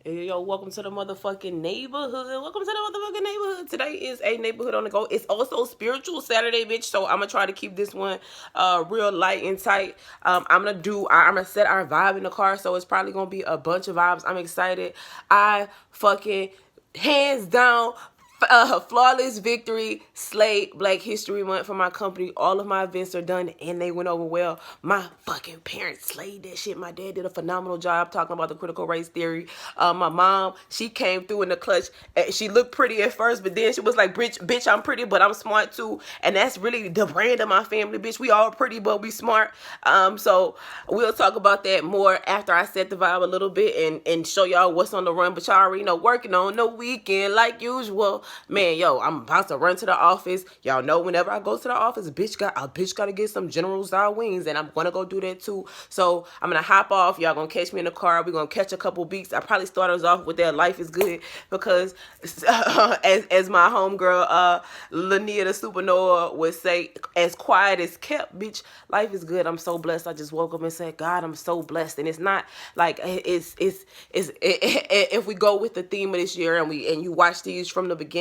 Yo, welcome to the motherfucking neighborhood. Welcome to the motherfucking neighborhood. Today is a neighborhood on the go. It's also spiritual Saturday, bitch. So I'm gonna try to keep this one real light and tight. I'm gonna set our vibe in the car. So it's probably gonna be a bunch of vibes. I'm excited. I fucking hands down flawless victory, slate Black History Month for my company. All of my events are done and they went over well. My fucking parents slayed that shit. My dad did a phenomenal job talking about the critical race theory. My mom, she came through in the clutch. She looked pretty at first, but then she was like, bitch, I'm pretty, but I'm smart too. And that's really the brand of my family, bitch. We all pretty, but we smart. So we'll talk about that more after I set the vibe a little bit and show y'all what's on the run. But y'all already know, working on the weekend like usual. Man, yo, I'm about to run to the office. Y'all know whenever I go to the office, a bitch gotta get some General Tso wings, and I'm gonna go do that too. So I'm gonna hop off. Y'all gonna catch me in the car. We're gonna catch a couple beats. I probably start us off with that Life is Good because as my homegirl Lania the Supernova would say, as quiet as kept, bitch, life is good. I'm so blessed. I just woke up and said, God, I'm so blessed. And it's not like if we go with the theme of this year and you watch these from the beginning,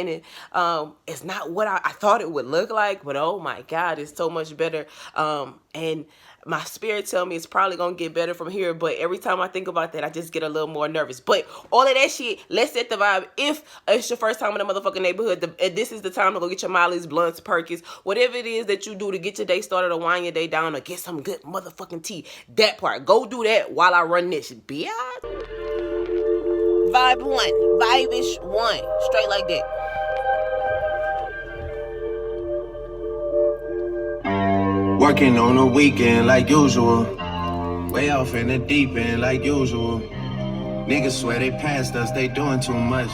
it's not what I thought it would look like, but oh my God, it's so much better. And my spirit tell me it's probably gonna get better from here, but every time I think about that, I just get a little more nervous. But all of that shit, let's set the vibe. If it's your first time in the motherfucking neighborhood, this is the time to go get your Molly's, blunts, Perkins, whatever it is that you do to get your day started or wind your day down or get some good motherfucking tea. That part, go do that while I run this. Biatch. Vibe one, vibe-ish one, straight like that. Working on the weekend like usual. Way off in the deep end like usual. Niggas swear they passed us, they doing too much.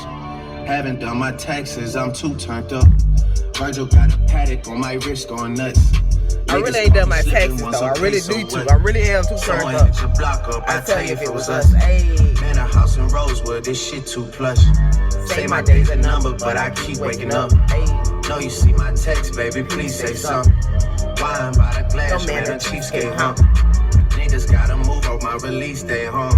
Haven't done my taxes, I'm too turned up. Virgil got a paddock on my wrist going nuts. I really ain't done my taxes though, I really need to. I really am too turned up. I tell you if it was us. In a house in Rosewood, this shit too plush. Say my day's a number, but I keep waking up. Know you see my text, baby, please say something. Wine by the glass, man, the cheapskate, huh? Niggas gotta move on my release day, huh?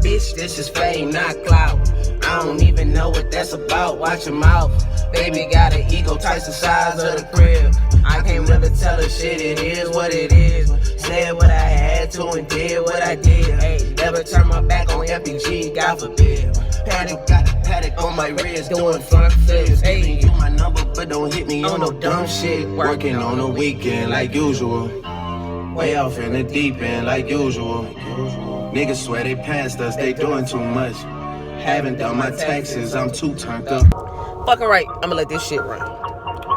Bitch, this is fame, not clout. I don't even know what that's about, watch your mouth. Baby got an ego twice the size of the crib. I can't really tell her shit, it is what it is. Said what I had to and did what I did. Hey, never turn my back on FBG, God forbid. Paddock got a paddock on my wrist, doing front flips. Giving you my number, but don't hit me on no dumb shit. Working on the weekend like usual. Way off in the deep end like usual. Niggas swear they passed us, they doing too much. Haven't done my taxes, I'm too turned up. Fucking right, I'ma let this shit run.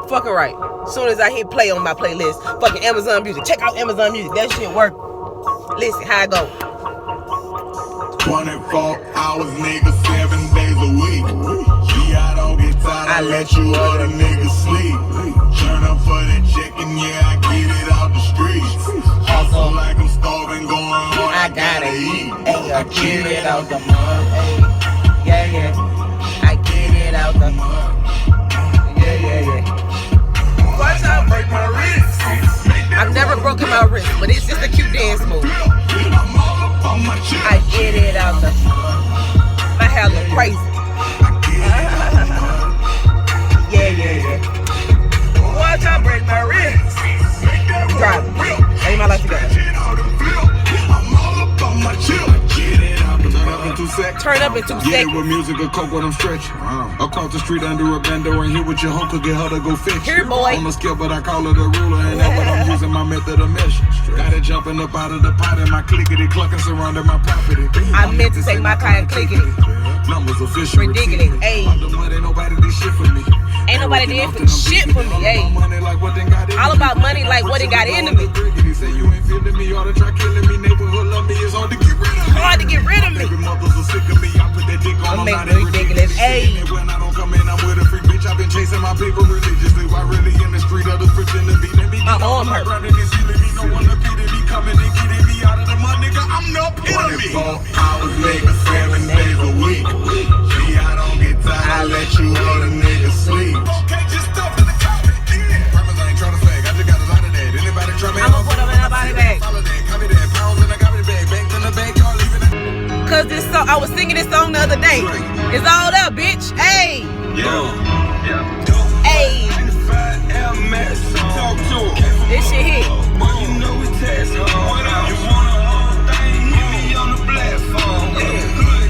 Fucking right. Soon as I hit play on my playlist, fucking Amazon Music. Check out Amazon Music, that shit work. Listen, how I go. 24 hours, nigga, 7 days a week. Yeah, I don't get tired, I let you other niggas sleep. Turn up for the chicken, yeah, I get it out the streets. Also like I'm starving, going hard, I gotta eat. Hey, I get it out the mud. Hey, yeah. I get it out the mud. Yeah. Watch out, break my wrist. I've never broken my wrist, but it's just a cute dance move. I'm all up on my chest. I get it out the mud. My hair look crazy. Yeah. Watch out, break my wrist. Drive. Ain't my life together. I'm all up on my chill. Get it out the Turn up in 2 Yeah, seconds. with music or coke when I'm stretching. Across the street under a bando and here with your hoe could get her to go fetch. Here, boy. On the scale, but I call it a ruler, and that's what I'm using my method of measure. Gotta jumping up out of the pot and my clickety clucking surrounding my property. I meant to say my kind clickety. Numbers official. Ridiculous, ayy. Ain't nobody did shit for me. Ain't nobody did for shit for me, ayy. All about money like what it got into me. Say you ain't feeling me, ought to try killing me. Neighborhood love me, it's hard to get rid of me. Hard to get rid of me. Baby mothers are sick of me, I put that dick on I'm them, not making every day. ridiculous, ayy. When I don't come in, I'm with a free bitch. I've been chasing my paper religiously. Why really in the street, others pretend to be. Let me My get arm on my hurt. ground and it's healing me. No one repeating me, coming and getting me out of the mud, nigga. I'm no epitome. 24 hours, nigga, 7 days a week. Gee, I don't get tired, I let you other niggas sleep. Okay, just stuff in the comment, yeah. Promise I ain't tryna flag, I just got a lot of that. Anybody try me? I'ma put them in a body bag. Holiday, copy that, pounds in a garbage bag, back in the bag, y'all leaving it. Cause this song, I was singing this song the other day. It's all up, bitch. Hey. Hey. This shit hit.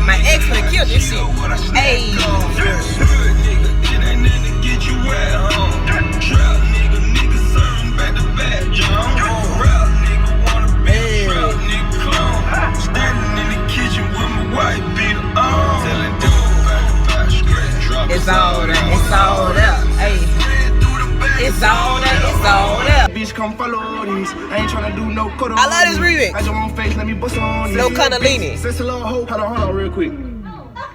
My ex would kill this shit. Hey. It's all that, it's all that, hey. It's all that, it's all that. Bitch, come follow these. I ain't tryna do no code. I love this remix. I just want face, let me bust on these. No Cannellini. Since a little hope, hold on real quick.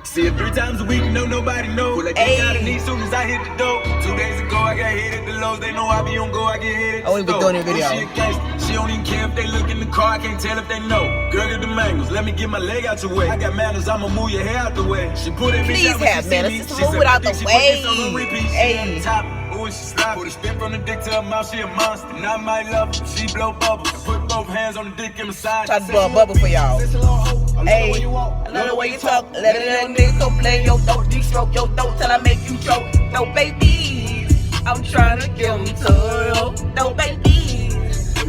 See it 3 times a week, no nobody know. Like Hey. got a need soon as I hit the door. 2 days ago, I got hit at the lows. They know I be on go, I get hit at the I wouldn't be doing a video. She a gangster. She don't even care if they look in the car. I can't tell if they know. Girl, get the mangoes. Let me get my leg out your way. I got manners, I'ma move your hair out the way. She put it Please out when have she see manners. me. Just She move said, it out "I the think she put this on way." a repeat." She Hey. at the top. Ooh, and she slide. Put a spin from the dick to her mouth. She a monster. And I might love her. She blow bubbles. Put both hands on the dick and massage. Try to blow a bubble for y'all. Hey, I love the way you talk. Let a little nigga go play your dope. Deep stroke your throat till I make you choke. No baby, I'm trying to give them to you. No baby,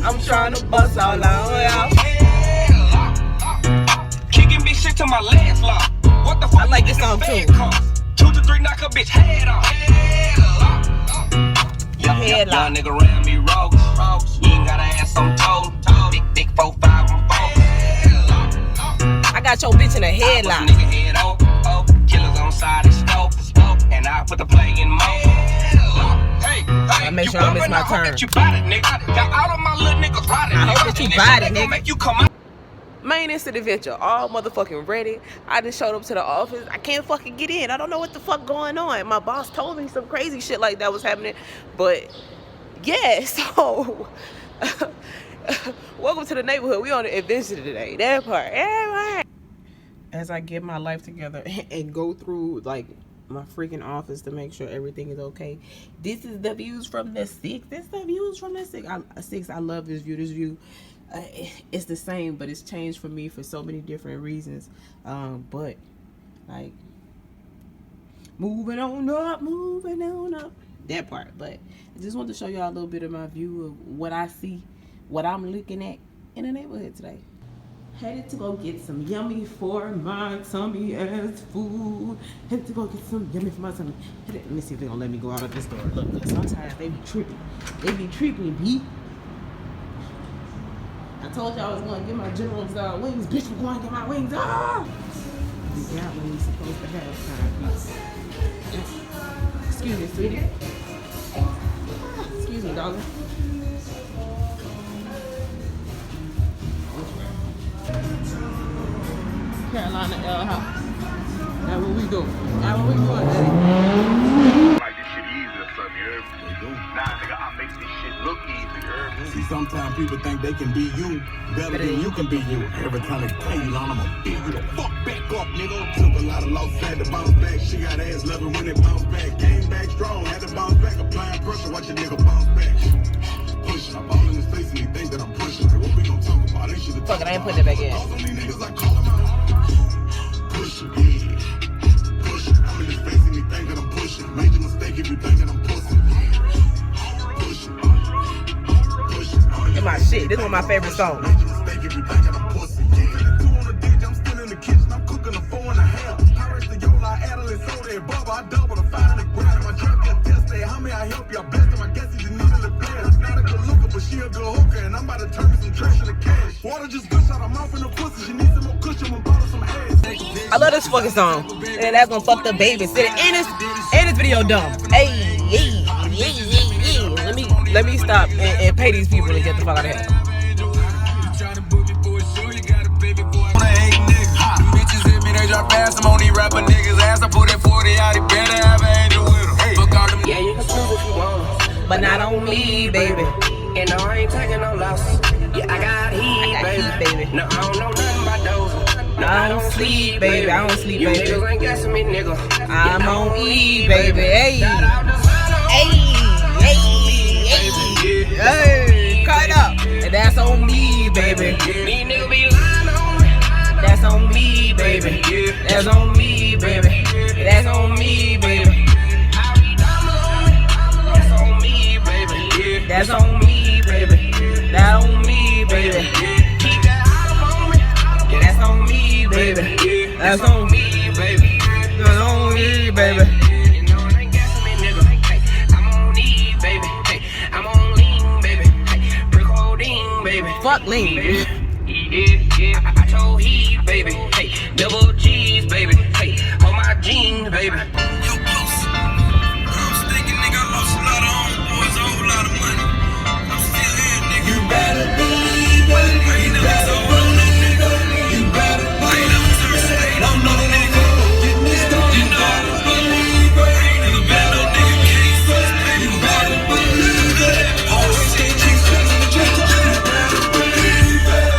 I'm trying to bust all out y'all. Kicking big shit to my legs lock. What the fuck? I like this song too. 2 to 3 knock a bitch head off. Headlock. Young nigga ran me rogues. You ain't gotta ask some told. Big 4, 5, and 4. I got your bitch in a headlock. Nigga head oh. Killers on side and scope. And I put the play in mode. Hey, I make sure I miss my turn. You bought it, nigga. Got all of my little niggas riding. I hope that you bought it, nigga. Make you come out. Main instant adventure, all motherfucking ready. I just showed up to the office. I can't fucking get in. I don't know what the fuck going on. My boss told me some crazy shit like that was happening. But yeah, so welcome to the neighborhood. We on an adventure today. That part. Everybody. As I get my life together and go through like my freaking office to make sure everything is okay. This is the views from the 6. This is the views from the 6. I love this view. This view. It's the same, but it's changed for me for so many different reasons. But like moving on up, that part. But I just want to show y'all a little bit of my view of what I see, what I'm looking at in the neighborhood today. Headed to go get some yummy for my tummy ass food. Headed to go get some yummy for my tummy. Let me see if they're gonna let me go out of this door. Look, cause sometimes they be tripping. They be tripping, B. I told y'all I was gonna get my General style wings. Bitch, we're going to get my wings. Ah! We got when we supposed to have time. Excuse me, sweetie. Excuse me, darling. Carolina L House. That's what we do. That's what we doing, daddy. Like this shit easy or something, you heard me? Nah, nigga, I make this shit look easy, you heard me? See, sometimes people think they can be you better than you can be you. Every time they tell you, I'ma beat you the fuck back up, nigga. Took a lot of losses, had to bounce back. She got ass loving when it bounce back. Came back strong, had to bounce back. Applying pressure, watch a nigga bounce back. Pushing, I'm all in his face and he think that I'm pushing. Like, what we gon' talk about? They should've Fuck it, I ain't putting it back in. All these niggas, I call them out. Pushing, yeah. Pushing, I'm in his face and he think that I'm pushing. Major mistake if you think that I'm pushing. Pushing. It's my shit. This is one of my favorite songs. Major mistake if you think that I'm pussy. Yeah. 2 on the ditch, I'm still in the kitchen. I'm cooking a 4 and a half. Pirates the Yola, Adelaide, soda, and Bubba. I double the 5 and the grind. My trap got tested. How may I help you? I blessed him. I guess he just needed a pass. Not a good looker, but she a good hooker. And I'm about to turn me some trash into cash. Water just gush out her mouth in the pussy. She needs some more cushion when bottle some ass. I love this fucking song. And that's gonna fuck the babysitter. And this video dumb. Hey, let me stop and pay these people to get the fuck out of here. Bitches hit me, they drop fast. I'm on these rapper niggas' ass. I put that 40 out, he better have an angel with him. Fuck all them. Yeah, you can choose if you want. But not on me, baby. And no, I ain't taking no losses. Yeah, I got heat, baby. No, I don't know nothing about those. No, I don't sleep, baby. I don't sleep, You baby. niggas ain't guessing me, nigga. I'm on E, baby. Hey. Hey, cut up. And that's on me, baby. These niggas be lying on me. That's That's on me, baby. That's on me, baby. That's on me, baby. That's on me, baby. That's on me, baby. That's on me, baby. Keep that olive on me. Yeah, that's on me, baby. That's on me, baby. That's on me, baby. You know it ain't guessing me, nigga. Hey, I'm on E, baby. Hey, I'm on lean, baby. Hey, brick holding, baby. Fuck lean. Yeah. I told he, baby. Hey, double G's, baby. Hey, on my jeans, baby. You close. I was thinking, nigga, I lost a lot of homeboys, a whole lot of money. I'm still here, nigga. You better believe it. I ain't never told on no nigga. You better believe it. I ain't never turned straight on no nigga. You better believe it. I ain't never been no nigga. Can't fuss, baby. You better believe it. Always stay cheap, you better believe it.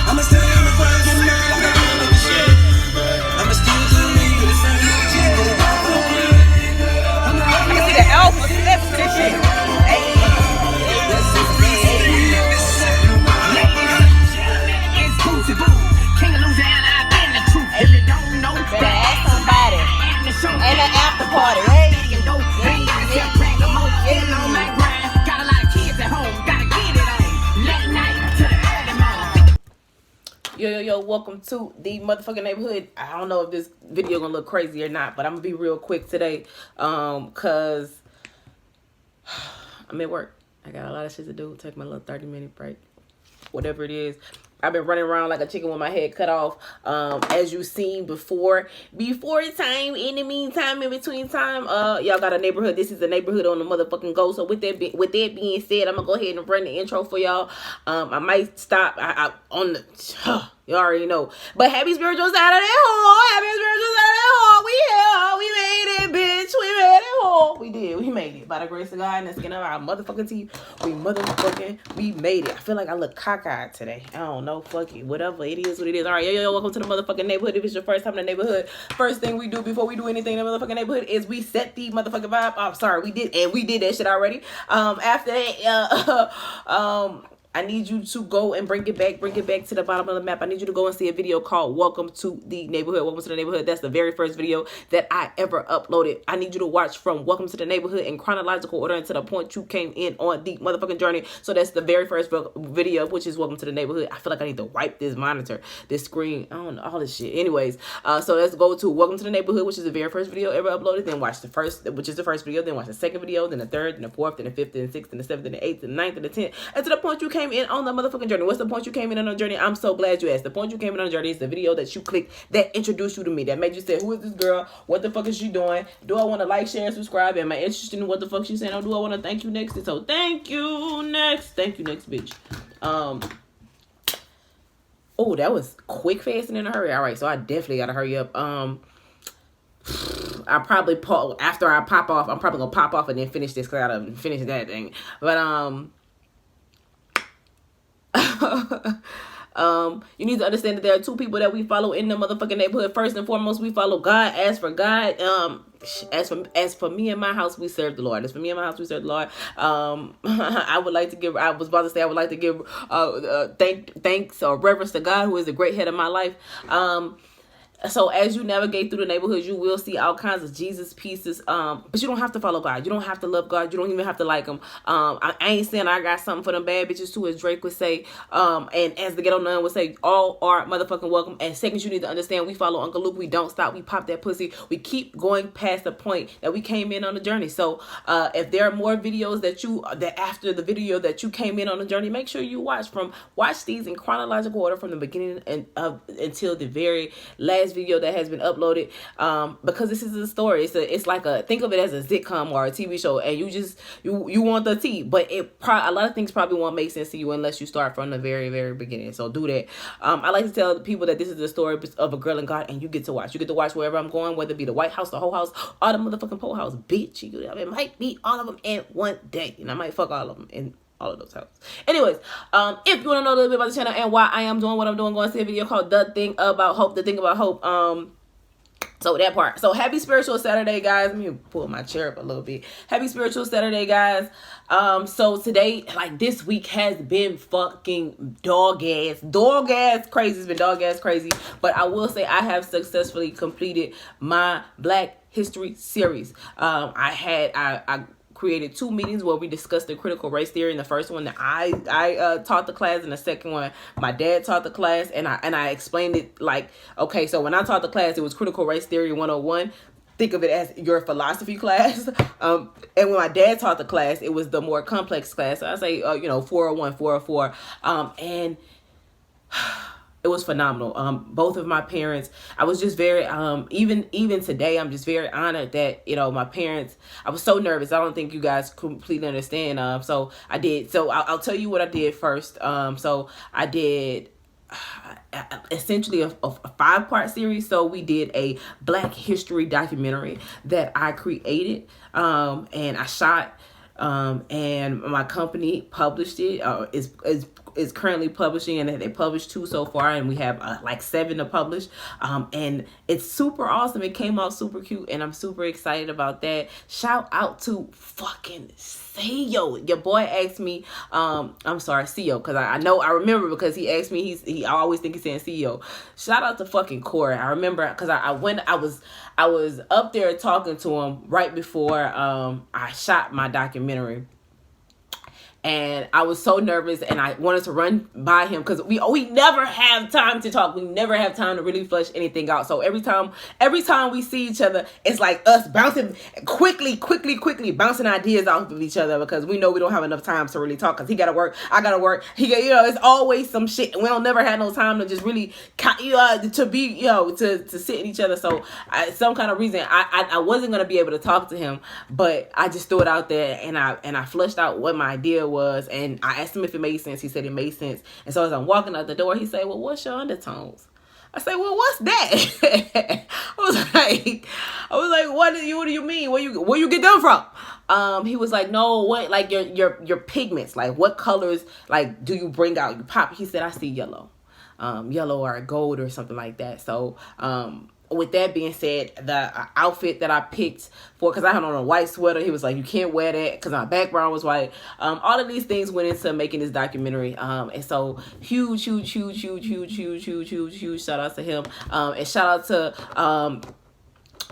I'ma stay on the grind, get mad, I got all of the shit. I'ma still believe it. It's not your shit, but it's all for me. I can see the alpha steps to this shit. It's Boosie Boo. King of Louisiana, I've been the truth. If you don't know, Better ask somebody. in the show. And an after party. Hey. You know, ain't gotta sell crack no more. Getting on my grind. Got a lot of kids at home. Gotta get it on. Late night to the early morning. Yo, welcome to the motherfucking neighborhood. I don't know if this video gonna look crazy or not, but I'm gonna be real quick today. Cause I'm at work. I got a lot of shit to do. Take my little 30-minute break. Whatever it is. I've been running around like a chicken with my head cut off. As you seen before time, in the meantime, in between time, y'all got a neighborhood. This is a neighborhood on the motherfucking go. So with that being said, I'm gonna go ahead and run the intro for y'all. I might stop on the you already know. But happy spiritual Saturday, ho! Happy spiritual Saturday, ho! We here, we made it, bitch. We made it, ho! We did, we made it. By the grace of God and the skin of our motherfucking teeth, we made it. I feel like I look cockeyed today. I don't know, fuck it, whatever. It is what it is. All right, yo, welcome to the motherfucking neighborhood. If it's your first time in the neighborhood, first thing we do before we do anything in the motherfucking neighborhood is we set the motherfucking vibe. Oh, sorry, we did that shit already. After that, I need you to go and bring it back to the bottom of the map. I need you to go and see a video called Welcome to the Neighborhood. Welcome to the Neighborhood. That's the very first video that I ever uploaded. I need you to watch from Welcome to the Neighborhood in chronological order until the point you came in on the motherfucking journey. So that's the very first video, which is Welcome to the Neighborhood. I feel like I need to wipe this monitor, this screen, I don't know, all this shit. Anyways, so let's go to Welcome to the Neighborhood, which is the very first video ever uploaded. Then watch the first, which is the first video. Then watch the second video, then the third, then the fourth, then the fifth, then the sixth, then the seventh, then the eighth, then the ninth, and the 10th. And to the point you came in on the motherfucking journey. What's the point you came in on the journey? I'm so glad you asked. The point you came in on the journey is the video that you clicked that introduced you to me, that made you say, who is this girl? What the fuck is she doing? Do I want to like, share, and subscribe? Am I interested in what the fuck she's saying? Or do I want to thank you next? And so thank you next, bitch. Oh, that was quick, fast, and in a hurry. All right, so I definitely gotta hurry up. I probably after I pop off, I'm probably gonna pop off and then finish this because I gotta finish that thing. But you need to understand that there are two people that we follow in the motherfucking neighborhood. First and foremost, we follow God. As for God, as for me and my house, we serve the Lord. As for me and my house, we serve the Lord. I would like to give thanks or reverence to God, who is the great head of my life. So as you navigate through the neighborhood, you will see all kinds of Jesus pieces. But you don't have to follow God. You don't have to love God. You don't even have to like him. I ain't saying I got something for them bad bitches too, as Drake would say. And as the Ghetto Nun would say, all are motherfucking welcome. And second, you need to understand, we follow Uncle Luke. We don't stop. We pop that pussy. We keep going past the point that we came in on the journey. So if there are more videos that after the video that you came in on the journey, make sure you watch these in chronological order from the beginning until the very last video that has been uploaded, because this is a story. It's like think of it as a sitcom or a TV show, and you want the tea, but a lot of things probably won't make sense to you unless you start from the very, very beginning. So do that. I like to tell the people that this is the story of a girl and God, and you get to watch wherever I'm going, whether it be the White House, the whole house, or the motherfucking pole house, bitch. It might be all of them in one day, and I might fuck all of them in all of those houses. Anyways, if you want to know a little bit about the channel and why I am doing what I'm doing, go and see a video called The Thing About Hope. So that part. So happy spiritual Saturday, guys. Let me pull my chair up a little bit. Happy spiritual Saturday, guys. So today, like this week has been fucking dog ass crazy. It's been dog ass crazy. But I will say I have successfully completed my Black History series. I created 2 meetings where we discussed the critical race theory. In the first one that I taught the class, and the second one my dad taught the class, and I explained it like, okay, so when I taught the class, it was critical race theory 101. Think of it as your philosophy class. And when my dad taught the class, it was the more complex class. So I say 401, 404, and it was phenomenal. Both of my parents, I was just very, even today, I'm just very honored that, my parents, I was so nervous. I don't think you guys completely understand. So I'll tell you what I did first. So I did essentially a 5-part series. So we did a Black History documentary that I created, and I shot, and my company published it, is currently publishing, and they published 2 so far, and we have like 7 to publish, and it's super awesome. It came out super cute, and I'm super excited about that. Shout out to fucking CEO. Your boy asked me, I'm sorry, CEO, because I remember because he asked me, I always think he's saying CEO. Shout out to fucking Corey. I remember because I was up there talking to him right before I shot my documentary. And I was so nervous, and I wanted to run by him because we never have time to talk. We never have time to really flush anything out. So every time we see each other, it's like us bouncing quickly bouncing ideas off of each other, because we know we don't have enough time to really talk, because he gotta work, I gotta work, it's always some shit. We don't never have no time to just really to be to sit in each other. So some kind of reason I wasn't gonna be able to talk to him, but I just threw it out there, and I flushed out what my idea was, and I asked him if it made sense. He said it made sense. And so as I'm walking out the door, he said, well, what's your undertones? I said, well, what's that? I was like, what do you mean? Where you get them from? He was like, no, what, like your pigments, like what colors, like, do you bring out? You pop. He said, I see yellow, or gold or something like that. So, with that being said, the outfit that I picked because I had on a white sweater, he was like, you can't wear that because my background was white. All of these things went into making this documentary. And so huge shout out to him. And shout out to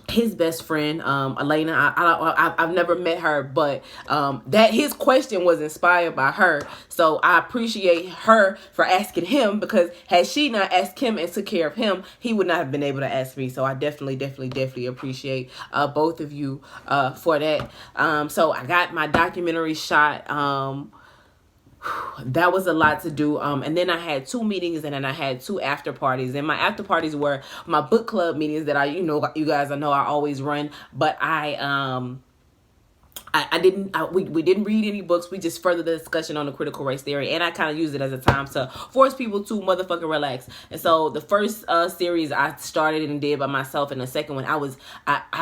his best friend, Elena. I've never met her, but that his question was inspired by her. So I appreciate her for asking him, because had she not asked him and took care of him, he would not have been able to ask me. So I definitely appreciate both of you for that. So I got my documentary shot. That was a lot to do. And then I had 2 meetings, and then I had 2 after parties. And my after parties were my book club meetings that you guys know I always run. But we didn't read any books. We just furthered the discussion on the critical race theory, and I kind of used it as a time to force people to motherfucking relax. And so the first series I started and did by myself, and the second one I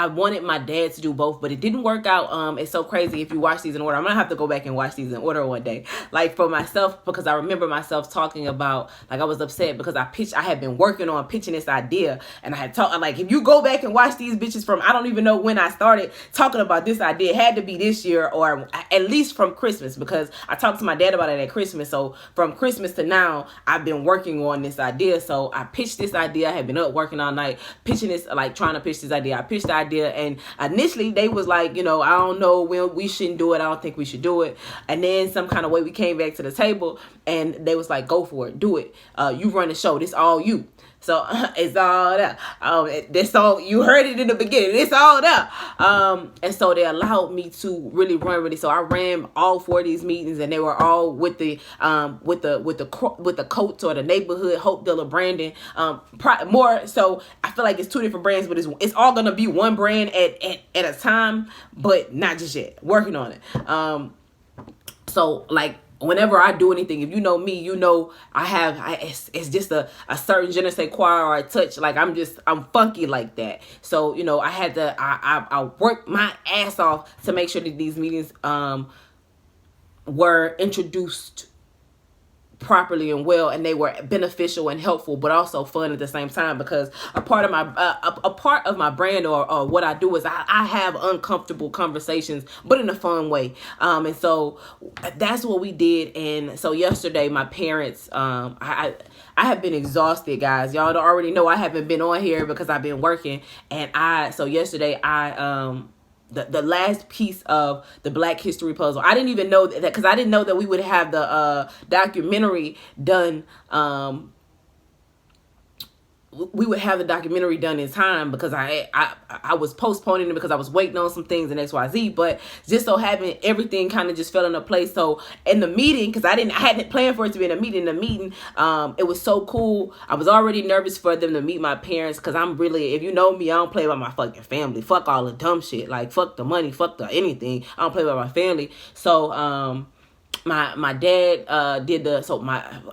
wanted my dad to do both, but it didn't work out. It's so crazy. If you watch these in order, I'm gonna have to go back and watch these in order one day, like for myself, because I remember myself talking about, like, I was upset because I had been working on pitching this idea, and I had talked, like, if you go back and watch these bitches from, I don't even know when I started talking about this idea, it had to be this year, or at least from Christmas, because I talked to my dad about it at Christmas. So from Christmas to now, I've been working on this idea. So I pitched this idea. I had been up working all night pitching this, like trying to pitch this idea. I pitched the idea, and initially they was like, I don't know, we shouldn't do it. I don't think we should do it. And then some kind of way we came back to the table, and they was like, go for it, do it. You run the show. This all you. So it's all there. That's all, you heard it in the beginning. It's all there. And so they allowed me to really run with it. So I ran all 4 of these meetings, and they were all with the Coats or the neighborhood Hope Dealer branding. More so, I feel like it's 2 different brands, but it's all gonna be one brand at a time, but not just yet. Working on it. So like, whenever I do anything, if you know me, it's just a certain je ne sais quoi, or a touch. Like, I'm funky like that. So, I had to, I worked my ass off to make sure that these meetings, were introduced properly and well, and they were beneficial and helpful, but also fun at the same time, because a part of my brand or what I do is I have uncomfortable conversations, but in a fun way. And so that's what we did. And so yesterday my parents, I have been exhausted, guys. Y'all already know I haven't been on here because I've been working. And so yesterday the last piece of the Black History puzzle, I didn't even know that, because I didn't know that we would have the documentary done. We would have the documentary done in time, because I was postponing it because I was waiting on some things in XYZ, but just so happened everything kind of just fell into place. So in the meeting, because I hadn't planned for it to be in a meeting. It was so cool. I was already nervous for them to meet my parents, because I'm really, if you know me, I don't play about my fucking family. Fuck all the dumb shit, like fuck the money, fuck the anything. I don't play about my family. So my dad did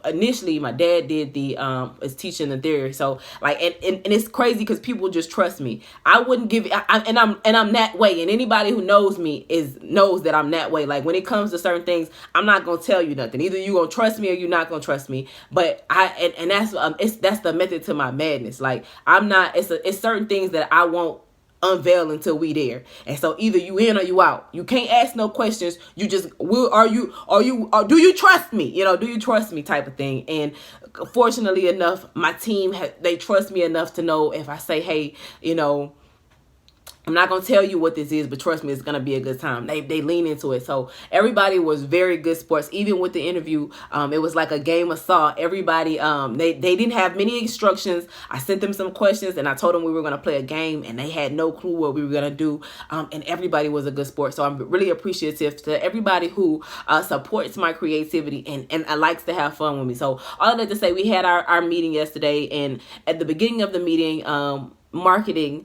initially my dad did the is teaching the theory. So like, and it's crazy because people just trust me. I wouldn't give it, and I'm that way, and anybody who knows me knows that I'm that way. Like when it comes to certain things, I'm not gonna tell you nothing. Either you gonna trust me or you're not gonna trust me. But that's the method to my madness. Like I'm not, it's certain things that I won't unveil until we there. And so either you in or you out. You can't ask no questions. You just do you trust me? Do you trust me type of thing. And fortunately enough, my team they trust me enough to know if I say, hey, I'm not going to tell you what this is, but trust me, it's going to be a good time. They lean into it. So everybody was very good sports. Even with the interview, it was like a game of Saw. Everybody, they didn't have many instructions. I sent them some questions and I told them we were going to play a game, and they had no clue what we were going to do. And everybody was a good sport. So I'm really appreciative to everybody who supports my creativity and likes to have fun with me. So all of that to say, we had our meeting yesterday, and at the beginning of the meeting, marketing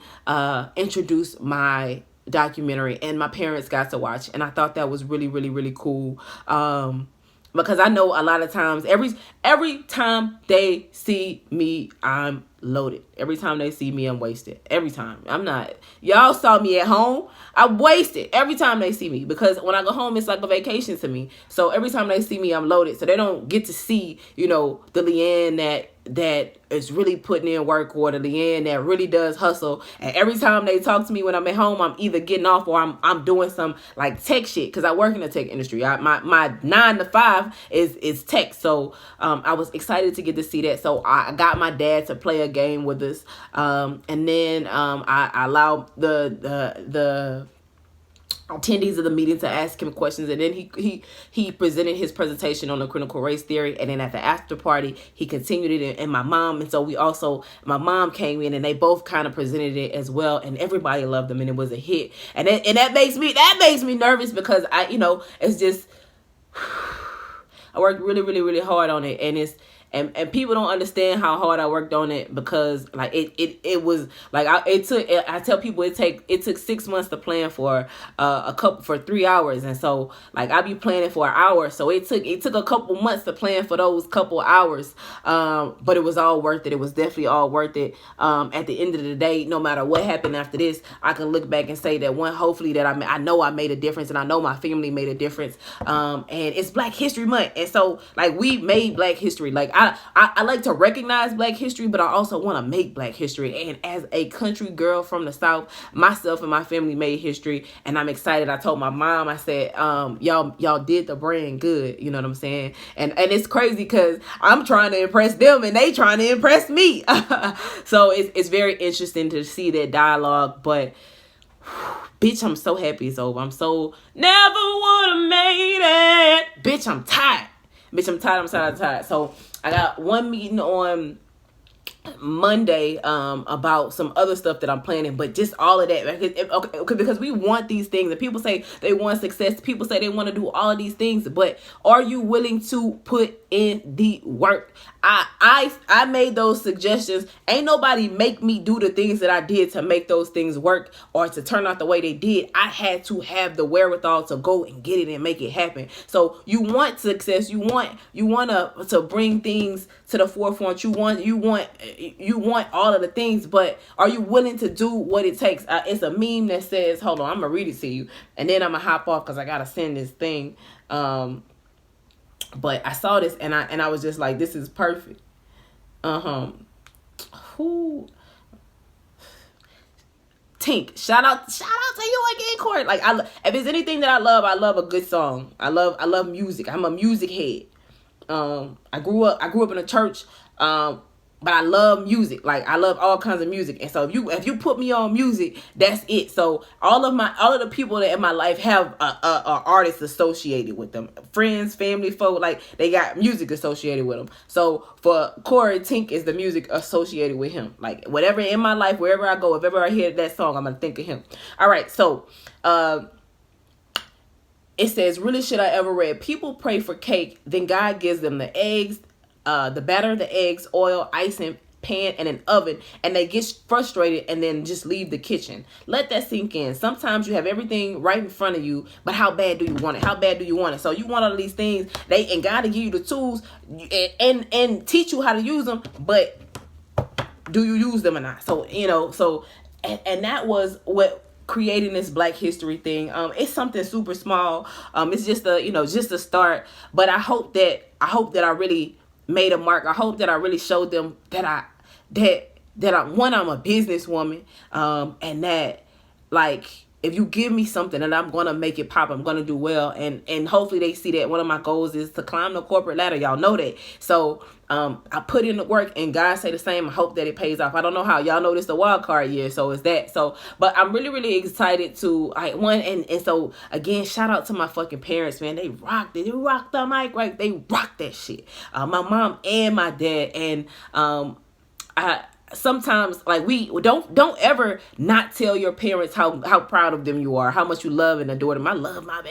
introduced my documentary, and my parents got to watch, and I thought that was really, really, really cool. Because I know a lot of times, every time they see me, I'm loaded. Every time they see me, I'm wasted. Every time. I'm not. Y'all saw me at home. I'm wasted every time they see me, because when I go home, it's like a vacation to me. So every time they see me, I'm loaded. So they don't get to see, the Leanne that is really putting in work, or the Leanne that really does hustle. And every time they talk to me when I'm at home, I'm either getting off or I'm doing some like tech shit, because I work in the tech industry. My 9 to 5 is tech. So I was excited to get to see that. So I got my dad to play a game with us, and then I allowed the attendees of the meeting to ask him questions, and then he presented his presentation on the critical race theory, and then at the after party he continued it, and my mom, and so my mom came in, and they both kind of presented it as well, and everybody loved them, and it was a hit, and that makes me nervous, because it's just I worked really, really, really hard on it, and and people don't understand how hard I worked on it, because like it was like I tell people it took 6 months to plan for for 3 hours, and so like I be planning for an hour, so it took a couple months to plan for those couple hours, but it was all worth it. It was definitely all worth it. At the end of the day, no matter what happened after this, I can look back and say that hopefully that I know I made a difference, and I know my family made a difference, and it's Black History Month, and so like we made Black history. Like I like to recognize Black history, but I also want to make Black history. And as a country girl from the South, myself and my family made history, and I'm excited. I told my mom, I said, y'all did the brand good. You know what I'm saying? And it's crazy because I'm trying to impress them and they trying to impress me. So it's very interesting to see that dialogue, but bitch, I'm so happy it's over. I'm so never would have made it. Bitch, I'm tired. I'm tired. So I got one meeting on Monday about some other stuff that I'm planning, but just all of that because we want these things, and people say they want success, people say they want to do all of these things, but are you willing to put in the work? I made those suggestions. Ain't nobody make me do the things that I did to make those things work or to turn out the way they did. I had to have the wherewithal to go and get it and make it happen. So you want success, you want to bring things to the forefront, you want all of the things, but are you willing to do what it takes? It's a meme that says, hold on, I'm gonna read it to you, and then I'm gonna hop off because I gotta send this thing. But I saw this and I was just like, this is perfect. Who? Tink, shout out to you again, Corey. Like, if there's anything that I love a good song. I love music. I'm a music head. I grew up in a church. But I love music. Like, I love all kinds of music. And so if you put me on music, that's it. So all of the people that in my life have artists associated with them. Friends, family, folk, like, they got music associated with them. So for Corey, Tink is the music associated with him. Like, whatever in my life, wherever I go, if ever I hear that song, I'm going to think of him. All right, so it says, really shit I ever read. People pray for cake, then God gives them the eggs, the batter, the eggs, oil, icing, pan, and an oven, and they get frustrated and then just leave the kitchen. Let that sink in. Sometimes you have everything right in front of you, but how bad do you want it? How bad do you want it? So you want all of these things, and God to give you the tools and teach you how to use them, but do you use them or not? So, and that was what creating this Black History thing. It's something super small. It's just a start, but I hope that I really made a mark. I hope that I really showed them that I'm a businesswoman, and that, like, if you give me something and I'm gonna make it pop, I'm gonna do well, and hopefully they see that one of my goals is to climb the corporate ladder. Y'all know that. So I put in the work, and God say the same. I hope that it pays off. I don't know how. Y'all know this the wild card year, so it's that. So, but I'm really, really excited to and so again, shout out to my fucking parents, man. They rocked it. They rocked the mic, right? They rocked that shit. My mom and my dad, and sometimes, like, we don't ever not tell your parents how proud of them you are, how much you love and adore them. I love my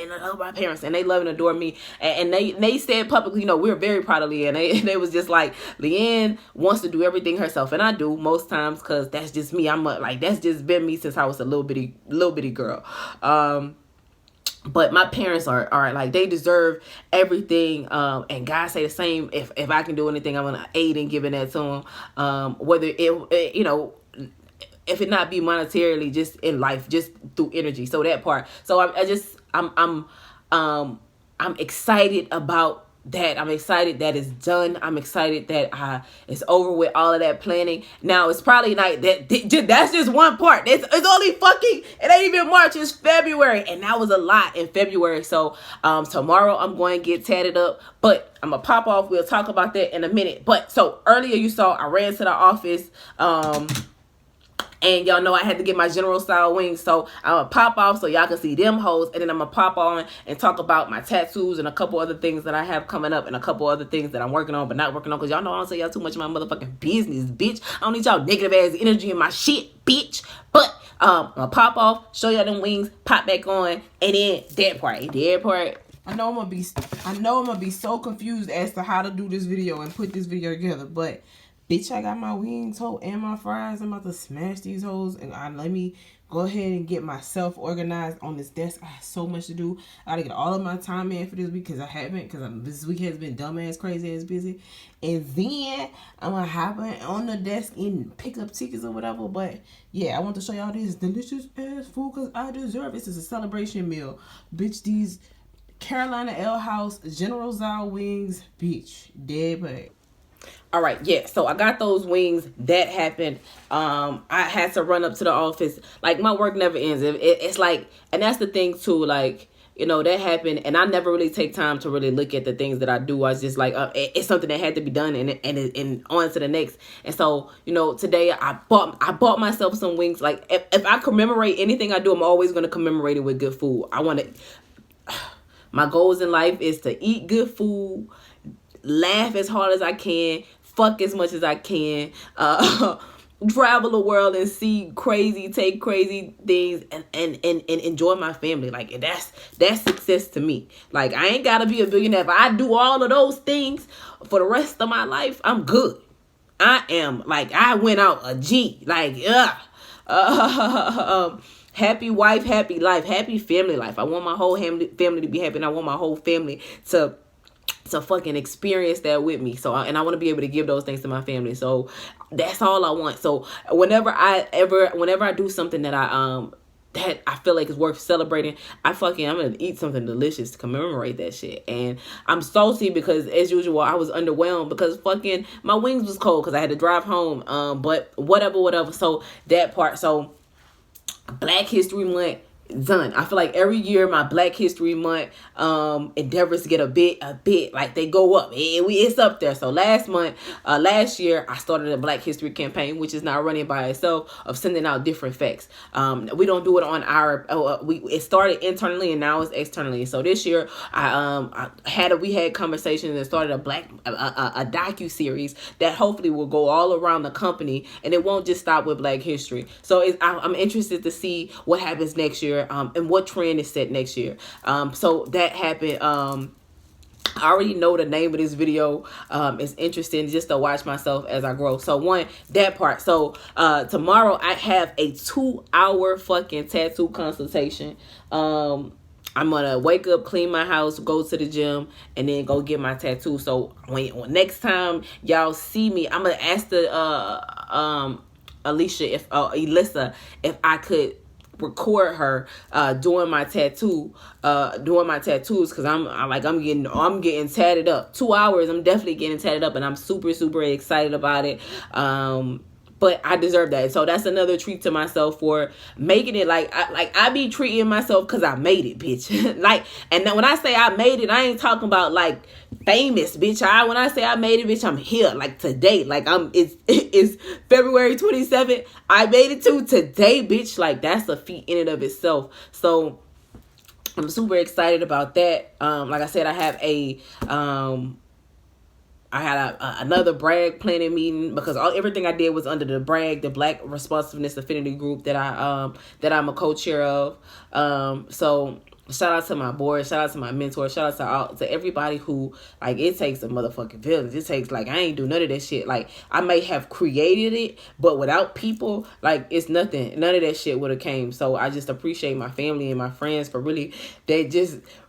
parents, and they love and adore me, and they said publicly, we're very proud of Leanne. They was just like, Leanne wants to do everything herself, and I do most times, because that's just me. That's just been me since I was a little bitty girl. But my parents are like, they deserve everything, and God say the same. If I can do anything, I'm gonna aid in giving that to them. Whether if it not be monetarily, just in life, just through energy. So that part. So I'm excited about that. I'm excited that it's done. I'm excited that it's over with all of that planning. Now, it's probably not that's just one part. It's only it ain't even March, it's February, and that was a lot in February. So tomorrow I'm going to get tatted up, but I'm gonna pop off. We'll talk about that in a minute. But so earlier you saw I ran to the office, and y'all know I had to get my general style wings. So I'm going to pop off so y'all can see them hoes. And then I'm going to pop on and talk about my tattoos and a couple other things that I have coming up, and a couple other things that I'm working on but not working on. Because y'all know I don't say y'all too much of my motherfucking business, bitch. I don't need y'all negative ass energy in my shit, bitch. But I'm going to pop off, show y'all them wings, pop back on, and then that part. I know I'm gonna be so confused as to how to do this video and put this video together, but bitch, I got my wings, hoe, and my fries. I'm about to smash these hoes, and let me go ahead and get myself organized on this desk. I have so much to do. I gotta get all of my time in for this week, because I haven't, because this week has been dumbass, crazy ass busy. And then I'm gonna hop on the desk and pick up tickets or whatever. But yeah, I want to show y'all this delicious ass food, because I deserve it. This is a celebration meal, bitch. These Carolina Ale House General Tso wings, bitch, dead bad. All right, yeah, so I got those wings. That happened. I had to run up to the office. Like, my work never ends. It's like, and that's the thing too, like, that happened, and I never really take time to really look at the things that I do. I was just like, it's something that had to be done, and on to the next. And so, today I bought myself some wings. Like, if I commemorate anything I do, I'm always going to commemorate it with good food. My goals in life is to eat good food, laugh as hard as I can, fuck as much as I can, travel the world and take crazy things, and enjoy my family. Like, that's success to me. Like, I ain't gotta be a billionaire. If I do all of those things for the rest of my life, I'm good. I am, like, I went out a G. Like, happy wife, happy life, happy family life. I want my whole family to be happy, and I want my whole family to fucking experience that with me. So, and I want to be able to give those things to my family. So that's all I want. So whenever I do something that I that I feel like is worth celebrating. I'm gonna eat something delicious to commemorate that shit. And I'm salty because, as usual, I was underwhelmed because fucking my wings was cold because I had to drive home. But whatever. So that part. So Black History Month done. I feel like every year my Black History Month endeavors to get a bit like they go up. It's up there. So last year I started a Black History campaign, which is now running by itself, of sending out different facts. We don't do it on our it started internally and now it's externally. So this year we had conversations and started a docu series that hopefully will go all around the company, and it won't just stop with Black History. So I'm interested to see what happens next year. And what trend is set next year. So that happened. I already know the name of this video. It's interesting just to watch myself as I grow. So that part. So tomorrow I have a 2-hour fucking tattoo consultation. I'm gonna wake up, clean my house, go to the gym, and then go get my tattoo. So when next time y'all see me, I'm gonna ask the Elissa if I could record her doing my tattoos, because I'm getting tatted up. 2 hours, I'm definitely getting tatted up, and I'm super excited about it. But I deserve that. So that's another treat to myself for making it. I be treating myself because I made it, bitch. And then when I say I made it, I ain't talking about like famous, bitch. When I say I made it, bitch, I'm here. Like today. It's February 27th. I made it to today, bitch. Like that's a feat in and of itself. So I'm super excited about that. Like I said, I have I had another brag planning meeting because everything I did was under the brag, the Black Responsiveness Affinity group that I'm a co-chair of. So shout out to my board, shout out to my mentor, shout out to everybody who, like, it takes a motherfucking village. It takes, like, I ain't do none of that shit. Like, I may have created it, but without people, like, it's nothing. None of that shit would have came. So I just appreciate my family and my friends for really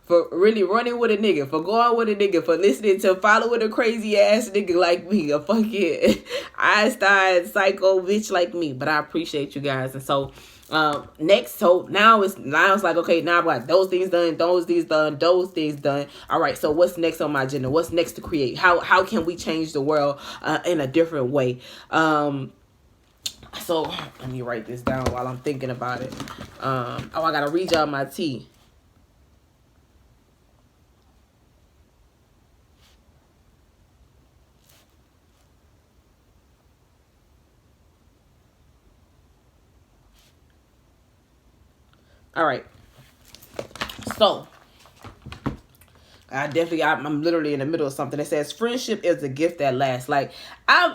running with a nigga, for going with a nigga, for listening to following a crazy ass nigga like me, a fucking Einstein psycho bitch like me. But I appreciate you guys. And so next, so now it's like, okay, now I got those things done. All right, so what's next on my agenda? What's next to create? How can we change the world in a different way? So let me write this down while I'm thinking about it. I gotta read y'all my tea. All right. So I'm literally in the middle of something. It says friendship is a gift that lasts. Like I'm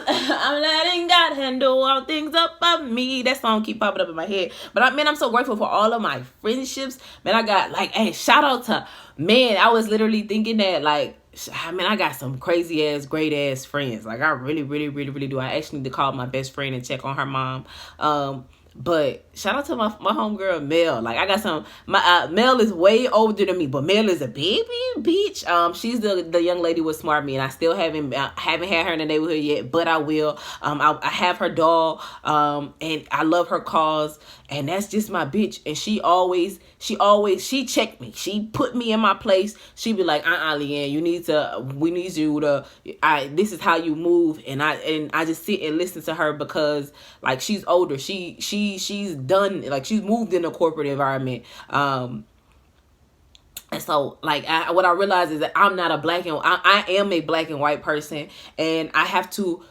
letting God handle all things up of me. That song keep popping up in my head. But I'm so grateful for all of my friendships. Man, I got shout out to, I was literally thinking that I got some crazy ass, great ass friends. Like I really do. I actually need to call my best friend and check on her mom. But shout out to my homegirl Mel. Like I got some. Mel is way older than me, but Mel is a baby bitch. She's the young lady with Smart Me, and I still haven't had her in the neighborhood yet, but I will. I have her doll. And I love her cause, and that's just my bitch. And she checked me. She put me in my place. She be like, Leanne, we need you to. This is how you move, and I just sit and listen to her because like she's older. She's done, like she's moved in a corporate environment. And so like what I realized is that I'm not I am a black and white person, and I have to.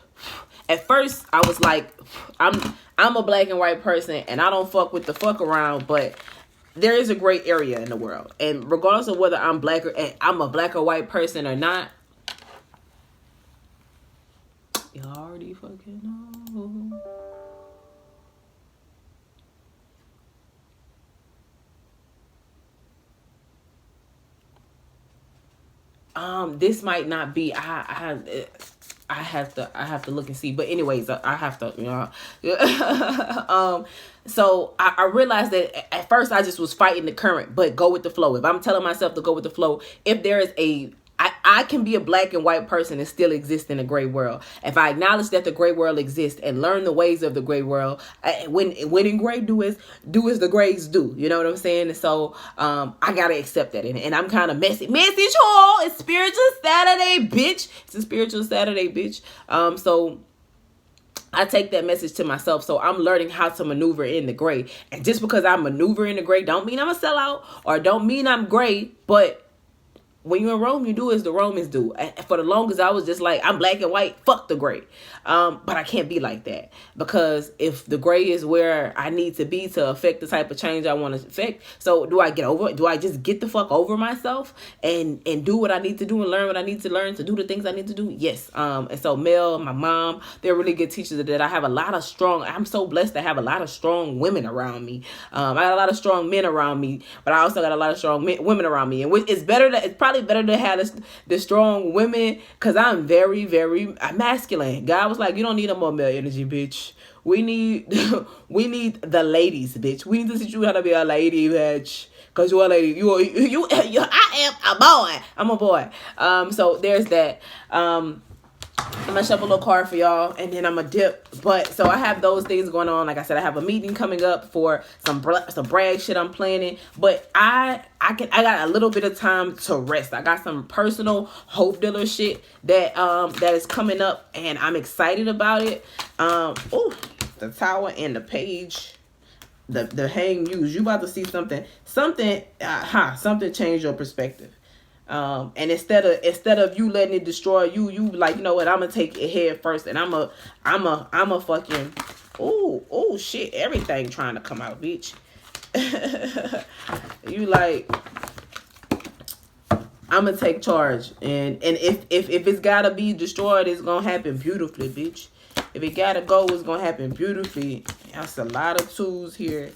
At first I was like, I'm a black and white person and I don't fuck with the fuck around, but there is a gray area in the world, and regardless of whether I'm a black or white person or not, you already fucking know. This might not be. I have to look and see. But anyways, I have to. So I realized that at first I just was fighting the current, but go with the flow. If I'm telling myself to go with the flow, if there is a I can be a black and white person and still exist in a gray world. If I acknowledge that the gray world exists and learn the ways of the gray world, when in gray, do as the grays do. You know what I'm saying? And so I gotta accept that. And I'm kind of messy, y'all. It's Spiritual Saturday, bitch. It's a Spiritual Saturday, bitch. So I take that message to myself. So I'm learning how to maneuver in the gray. And just because I maneuver in the gray don't mean I'm a sellout or don't mean I'm gray. But when you're in Rome, you do as the Romans do. For the longest, I was just like, I'm black and white, fuck the gray. But I can't be like that, because if the gray is where I need to be to affect the type of change I want to affect, so do I just get the fuck over myself and do what I need to do and learn what I need to learn to do the things I need to do? Yes. And so Mel, my mom, they're really good teachers that I have a lot of strong, I'm so blessed to have a lot of strong women around me. I got a lot of strong men around me, but I also got a lot of strong women around me. And it's probably better to have the strong women, because I'm very, very masculine. God was like, you don't need no more male energy, bitch. We need the ladies, bitch. We need to teach you how to be a lady, bitch. Cause you're a lady. I am a boy. I'm a boy. So there's that. I'm gonna shuffle a little card for y'all, and then I'm gonna dip. But so I have those things going on. Like I said, I have a meeting coming up for some brag shit I'm planning. But I got a little bit of time to rest. I got some personal hope dealer shit that is coming up, and I'm excited about it. The Tower and the Page, the Hang Muse. You about to see something change your perspective. And instead of you letting it destroy you like, you know what, I'm gonna take it head first, and I'm a fucking, oh shit, everything trying to come out, bitch. You like, I'm gonna take charge, and if it's gotta be destroyed, it's gonna happen beautifully, bitch. If it gotta go, it's gonna happen beautifully. That's a lot of tools here.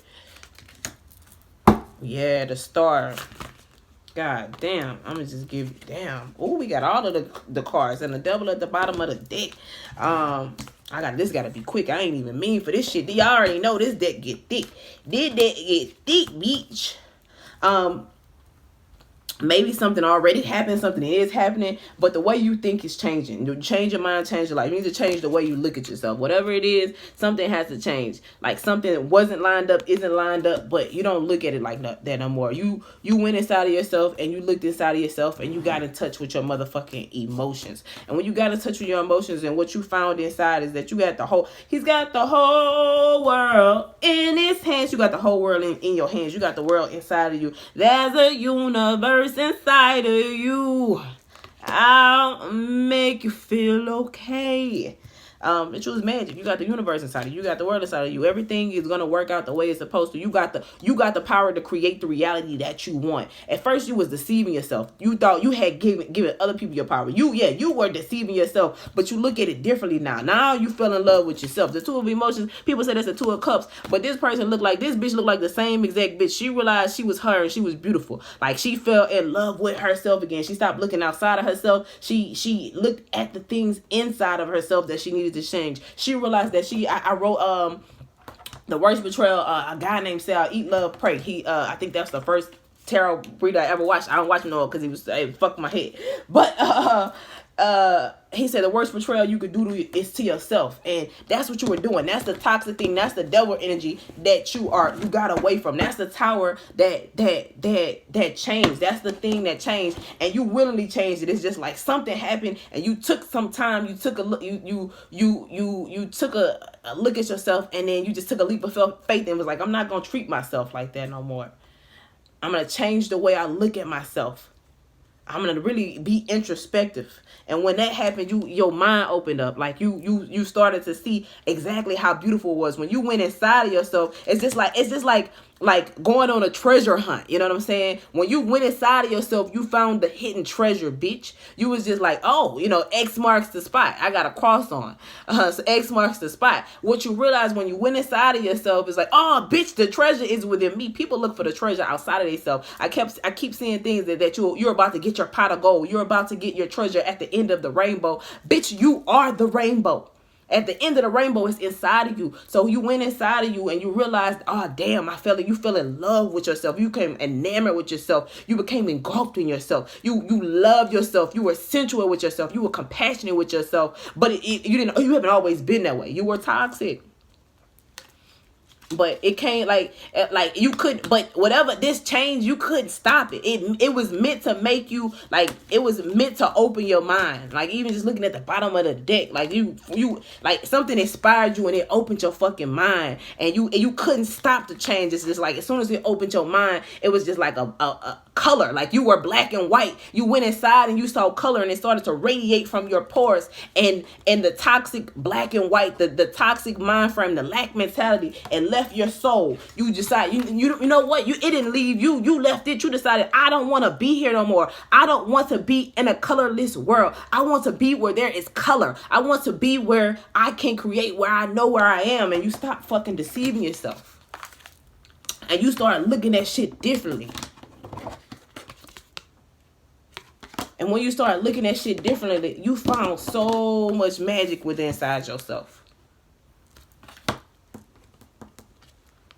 Yeah, the Star. God damn, I'm gonna just give you, damn. Oh, we got all of the cards and the Devil at the bottom of the deck. This gotta be quick. I ain't even mean for this shit. Y'all already know this deck get thick. This deck get thick, bitch. Maybe something already happened, something is happening, but the way you think is changing. You change your mind, change your life. You need to change the way you look at yourself. Whatever it is, something has to change. Like something that wasn't lined up, isn't lined up, but you don't look at it like that no more. You went inside of yourself, and you looked inside of yourself, and you got in touch with your motherfucking emotions. And when you got in touch with your emotions, and what you found inside is that he's got the whole world in his hands. You got the whole world in your hands. You got the world inside of you. There's a universe inside of you. I'll make you feel okay. The truth is magic. You got the universe inside of you. You got the world inside of you. Everything is gonna work out the way it's supposed to. You got the power to create the reality that you want. At first, you was deceiving yourself. You thought you had given other people your power. You were deceiving yourself, but you look at it differently now. Now you fell in love with yourself. The Two of Emotions. People say that's the Two of Cups, but this person looked like this bitch looked like the same exact bitch. She realized she was her and she was beautiful. Like she fell in love with herself again. She stopped looking outside of herself. She looked at the things inside of herself that she needed to change. She realized that I wrote The Worst Betrayal, a guy named Sal, Eat Love Pray. He I think that's the first tarot reader I ever watched. I don't watch no because it fucked my head. But he said the worst betrayal you could do is to yourself, and that's what you were doing. That's the toxic thing. That's the devil energy that you got away from. That's the tower that changed. That's the thing that changed, and you willingly changed it. It's just like something happened, and you took some time. You took a look. You took a look at yourself, and then you just took a leap of faith and was like, I'm not gonna treat myself like that no more. I'm gonna change the way I look at myself. I'm gonna really be introspective. And when that happened, your mind opened up. Like you started to see exactly how beautiful it was. When you went inside of yourself, it's just like going on a treasure hunt. You know what I'm saying? When you went inside of yourself, you found the hidden treasure, bitch. You was just like, oh, X marks the spot. I got a cross on. So X marks the spot. What you realize when you went inside of yourself is like, oh, bitch, the treasure is within me. People look for the treasure outside of themselves. I keep seeing things that you're about to get your pot of gold. You're about to get your treasure at the end of the rainbow. Bitch, you are the rainbow. At the end of the rainbow, it's inside of you. So you went inside of you and you realized, oh damn, you fell in love with yourself. You became enamored with yourself. You became engulfed in yourself. You loved yourself. You were sensual with yourself. You were compassionate with yourself. But you haven't always been that way. You were toxic. But it can't like you could, but whatever this change, you couldn't stop it. It was meant to make you like, it was meant to open your mind. Like even just looking at the bottom of the deck, like you like something inspired you and it opened your fucking mind, and you couldn't stop the change. It's just like as soon as it opened your mind, it was just like a color. Like you were black and white. You went inside and you saw color, and it started to radiate from your pores, and the toxic black and white, the toxic mind frame, the lack mentality, and left your soul. You decide you know what, it didn't leave you. You left it. You decided, I don't want to be here no more. I don't want to be in a colorless world. I want to be where there is color. I want to be where I can create, where I know where I am. And you stop fucking deceiving yourself, and you start looking at shit differently. And when you start looking at shit differently, you found so much magic within inside yourself.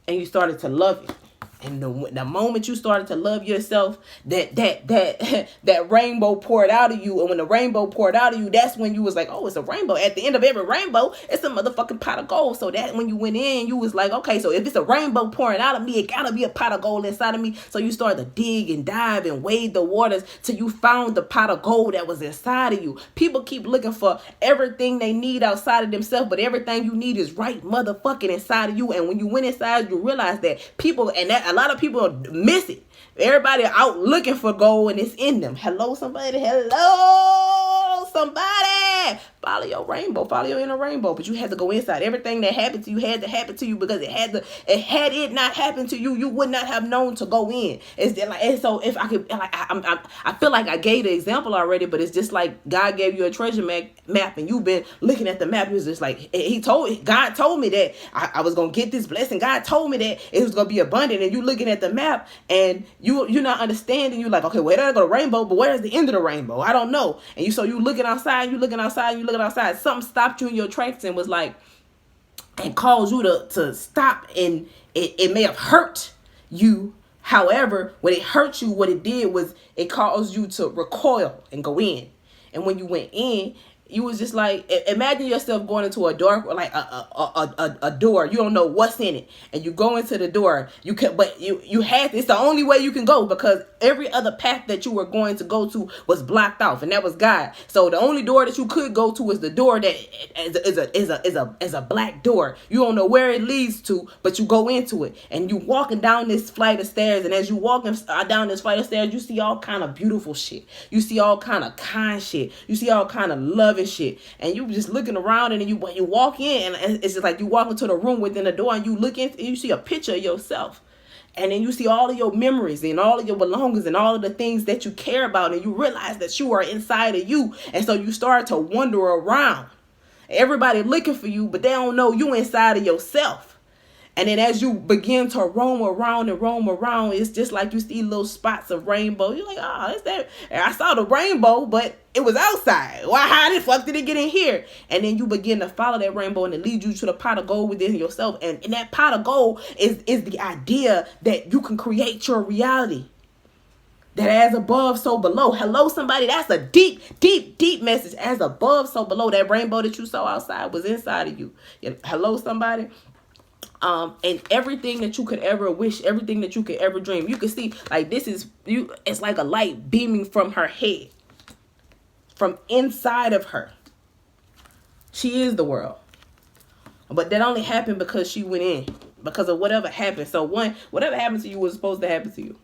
And you started to love it. And the moment you started to love yourself, that rainbow poured out of you. And when the rainbow poured out of you, that's when you was like, oh, it's a rainbow. At the end of every rainbow, it's a motherfucking pot of gold. So that when you went in, you was like, okay, so if it's a rainbow pouring out of me, it gotta be a pot of gold inside of me. So you started to dig and dive and wade the waters till you found the pot of gold that was inside of you. People keep looking for everything they need outside of themselves, but everything you need is right motherfucking inside of you. And when you went inside, you realize that people, and that a lot of people miss it. Everybody out looking for gold and it's in them. Hello, somebody. Hello, somebody. Follow your rainbow. Follow your inner rainbow. But you had to go inside. Everything that happened to you had to happen to you, because had it not happened to you, you would not have known to go in. It's like, and so if I could, like, I feel like I gave the example already, but it's just like God gave you a treasure map, and you've been looking at the map. It was just like God told me that I was gonna get this blessing. God told me that it was gonna be abundant, and you looking at the map and you're not understanding. You're like, okay, where did I go to rainbow? But where's the end of the rainbow? I don't know. And you looking outside, you looking outside, you looking outside. Something stopped you in your tracks and was like, and caused you to stop, and it may have hurt you. However, when it hurt you, what it did was it caused you to recoil and go in. And when you went in, you was just like, imagine yourself going into a dark, like a door. You don't know what's in it, and you go into the door. You can, but you had to, it's the only way you can go, because every other path that you were going to go to was blocked off, and that was God. So the only door that you could go to is the door that is a black door. You don't know where it leads to, but you go into it, and you walking down this flight of stairs. And as you walking down this flight of stairs, you see all kind of beautiful shit. You see all kind of kind shit. You see all kind of loving shit, and you just looking around, and you walk in, and it's just like you walk into the room within the door, and you look in, and you see a picture of yourself, and then you see all of your memories and all of your belongings and all of the things that you care about, and you realize that you are inside of you. And so you start to wander around, everybody looking for you, but they don't know you inside of yourself. And then as you begin to roam around, it's just like you see little spots of rainbow. You're like, oh, it's that. I saw the rainbow, but it was outside. Why? How the fuck did it get in here? And then you begin to follow that rainbow, and it leads you to the pot of gold within yourself. And that pot of gold is the idea that you can create your reality. That as above, so below. Hello, somebody. That's a deep, deep, deep message. As above, so below. That rainbow that you saw outside was inside of you. Hello, somebody. And everything that you could ever wish, everything that you could ever dream, you can see, like, this is you. It's like a light beaming from her head, from inside of her. She is the world, but that only happened because she went in, because of whatever happened. So whatever happened to you was supposed to happen to you,